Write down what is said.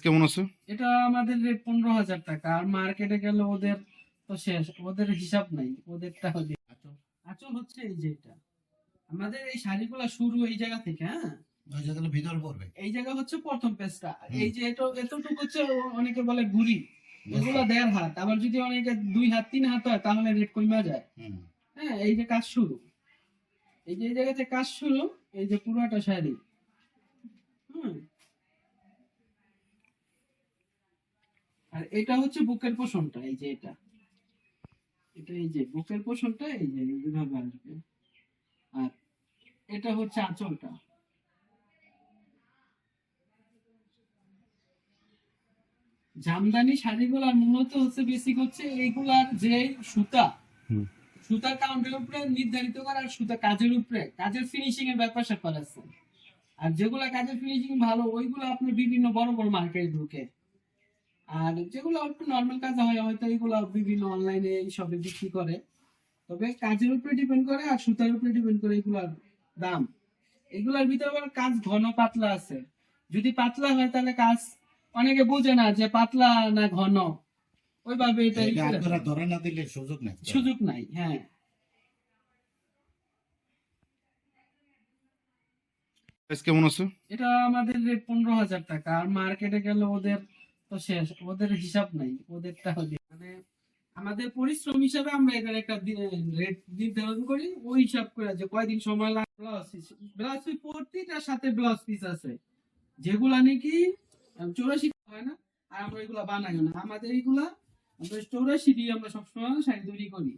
কেমন আছো? এটা আমাদের রেট 15,000 টাকা, আর মার্কেটে গেলে ওদের তো শেষ, ওদের হিসাব নাই। ওদেরটা হলে আঁচল হচ্ছে এই যে এটা আমাদের এই শাড়িগুলো শুরু এই জায়গা থেকে। হ্যাঁ, ওই জায়গাটা ভিতর পড়বে। এই জায়গা হচ্ছে প্রথম পেজটা। হুম। এই যে এটা এতটুকু হচ্ছে অনেকে বলে ঘুরি, এগুলো 1.5 হাত। আবার যদি অনেকে 2 হাত 3 হাত হয় তাহলে রেট কমে যায়। হুম। হ্যাঁ, এই যে কাজ শুরু, এই যে এই জায়গাতে কাজ শুরু, এই যে পুরোটা শাড়ি। হুম, আর এটা হচ্ছে বুকের পোষণটা, এই যে এটা এটা এই যে বুকের পোষণটা, এই যে এইভাবে আসবে। আর এটা হচ্ছে আঁচলটা। জামদানি শাড়িগুলার মূলত হচ্ছে বেসিক হচ্ছে এইগুলার যে সুতা, সুতার কাউন্টের উপরে নির্ধারিত করা, আর সুতা কাজের উপরে, কাজের ফিনিশিং এর ব্যাপার স্যাপার আছে। আর যেগুলা কাজের ফিনিশিং ভালো ওইগুলো আপনার বিভিন্ন বড় বড় মার্কেটে ঢুকে। আর যেগুলো একটু নর্মাল কাজ হয় হয়তো এগুলো বিভিন্ন অনলাইনে সবে বিক্রি করে। তবে কাজের উপরে ডিপেন্ড করে আর সুতার উপরে ডিপেন্ড করে এগুলার দাম। এগুলার ভিতরে আবার কাজ ঘন পাতলা আছে। যদি পাতলা হয় তাহলে কাজ অনেকে বোঝে না যে পাতলা না ঘন, ওইভাবে এটা এটা আপনারা ধরে না দিলে সুযোগ নেই। সুযোগ নাই। হ্যাঁ, কেমন আছো? এটা আমাদের রেট 15,000 টাকা, আর মার্কেটে গেলে ওদের তো শেষ, ওদের হিসাব নাই। ওদেরটা হলে মানে আমাদের পরিশ্রম হিসাবে আমরা এখানে একটা রেট নির্ধারণ করি, ওই হিসাব করে যে কয়দিন সময় লাগে। ব্লাউজ পিস প্রতিটার সাথে ব্লাউজ পিস আছে, যেগুলা নাকি 84 হয় না। আর আমরা এগুলা বানাই না, আমাদের এগুলা আমরা 84 দিয়ে আমরা সবসময় শাড়ি তৈরি করি।